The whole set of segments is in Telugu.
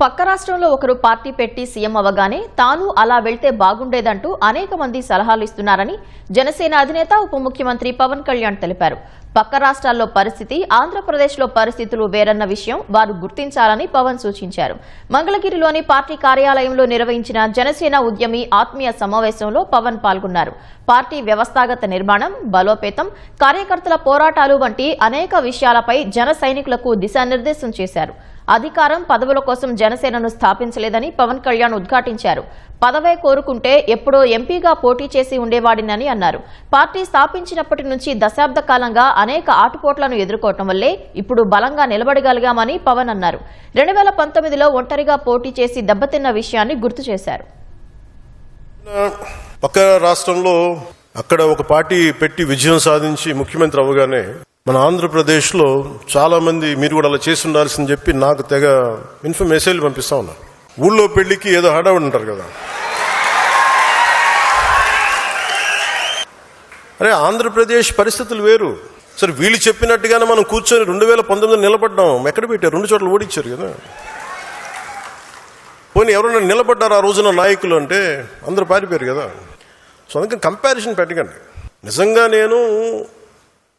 పక్క రాష్ట్రంలో ఒకరు పార్టీ పెట్టి సీఎం అవగానే తాను అలా వెళ్తే బాగుండేదంటూ అనేక మంది సలహాలు ఇస్తున్నారని జనసేన అధినేత ఉప ముఖ్యమంత్రి పవన్ కళ్యాణ్ తెలిపారు. పక్క రాష్ట్రాల్లో పరిస్థితి, ఆంధ్రప్రదేశ్లో పరిస్థితులు వేరన్న విషయం వారు గుర్తించాలని పవన్ సూచించారు. మంగళగిరిలోని పార్టీ కార్యాలయంలో నిర్వహించిన జనసేన ఉద్యమి ఆత్మీయ సమావేశంలో పవన్ పాల్గొన్నారు. పార్టీ వ్యవస్థాగత నిర్మాణం, బలోపేతం, కార్యకర్తల పోరాటాలు వంటి అనేక విషయాలపై జన సైనికులకు దిశానిర్దేశం చేశారు. అధికారం, పదవుల కోసం జనసేనను స్థాపించలేదని పవన్ కళ్యాణ్ ఉద్ఘాటించారు. పదవే కోరుకుంటే ఎప్పుడో ఎంపీగా పోటీ చేసి ఉండేవాడినని అన్నారు. పార్టీ స్థాపించినప్పటి నుంచి దశాబ్ద కాలంగా అనేక ఆటుపోట్లను ఎదుర్కోవటం వల్లే ఇప్పుడు బలంగా నిలబడగలిగామని పవన్ అన్నారు. 2019లో ఒంటరిగా పోటీ చేసి దెబ్బతిన్న విషయాన్ని గుర్తు చేశారు. పక్క రాష్ట్రంలో అక్కడ ఒక పార్టీ పెట్టి విజయం సాధించి ముఖ్యమంత్రి అవగానే మన ఆంధ్రప్రదేశ్లో చాలా మంది మీరు కూడా అలా చేసి ఉండాల్సిందని చెప్పి నాకు తెగ మెసేజ్లు పంపిస్తా ఉన్నారు. ఊళ్ళో పెళ్లికి ఏదో హడావుడి ఉంటారు కదా, అరే ఆంధ్రప్రదేశ్ పరిస్థితులు వేరు. సరే వీళ్ళు చెప్పినట్టుగానే మనం కూర్చొని 2019 నిలబడ్డాం. ఎక్కడ పెట్టారు? 2 చోట్ల ఓడించారు కదా. పోనీ ఎవరైనా నిలబడ్డారు ఆ రోజున నాయకులు అంటే అందరూ పారిపోయారు కదా. సో అందుకని కంపారిజన్ పెట్టకండి. నిజంగా నేను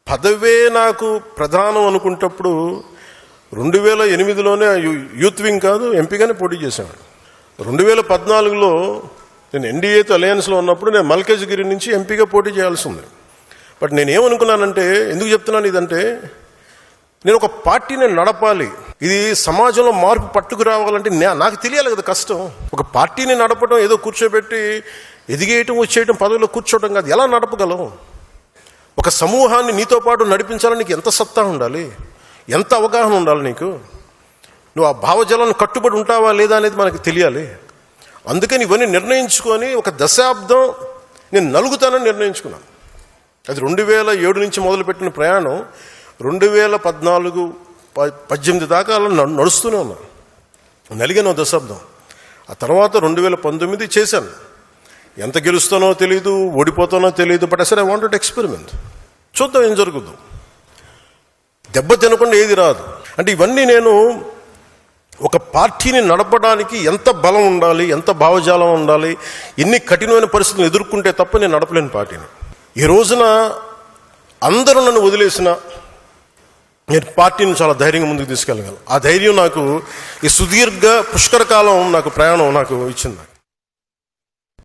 పదవే నాకు ప్రధానం అనుకుంటప్పుడు 2008లోనే యూత్ వింగ్ కాదు ఎంపీగానే పోటీ చేశాను. 2014లో నేను ఎన్డీఏతో అలయన్స్లో ఉన్నప్పుడు నేను మల్కాజ్గిరి నుంచి ఎంపీగా పోటీ చేయాల్సి ఉంది. బట్ నేనేమనుకున్నానంటే, ఎందుకు చెప్తున్నాను ఇదంటే, నేను ఒక పార్టీని నడపాలి, ఇది సమాజంలో మార్పు పట్టుకురావాలంటే నాకు తెలియాలి కదా కష్టం. ఒక పార్టీని నడపడం ఏదో కూర్చోబెట్టి ఎదిగేయటం వచ్చేయటం పదవిలో కూర్చోవటం కాదు. ఎలా నడపగలవు? ఒక సమూహాన్ని నీతో పాటు నడిపించాలని నీకు ఎంత సత్తా ఉండాలి, ఎంత అవగాహన ఉండాలి నీకు. నువ్వు ఆ భావజాలను కట్టుబడి ఉంటావా లేదా అనేది మనకు తెలియాలి. అందుకని ఇవన్నీ నిర్ణయించుకొని ఒక దశాబ్దం నేను నలుగుతానని నిర్ణయించుకున్నాను. అది 2007 నుంచి మొదలుపెట్టిన ప్రయాణం 2014-18 దాకా నడుస్తూనే ఉన్నాను. నలిగాను దశాబ్దం. ఆ తర్వాత 2019 చేశాను. ఎంత గెలుస్తానో తెలియదు, ఓడిపోతానో తెలియదు. బట్ అసలు ఐ వాంటెడ్ ఎక్స్పెరిమెంట్. చూద్దాం ఏం జరుగుద్దు. దెబ్బ తినకుండా ఏది రాదు. అంటే ఇవన్నీ నేను ఒక పార్టీని నడపడానికి ఎంత బలం ఉండాలి, ఎంత భావజాలం ఉండాలి, ఎన్ని కఠినమైన పరిస్థితులను ఎదుర్కొంటే తప్ప నేను నడపలేని పార్టీని. ఈ రోజున అందరూ నన్ను వదిలేసిన నేను పార్టీని చాలా ధైర్యంగా ముందుకు తీసుకెళ్ళగలను. ఆ ధైర్యం నాకు ఈ సుదీర్ఘ పుష్కర కాలం నాకు ప్రయాణం నాకు ఇచ్చింది.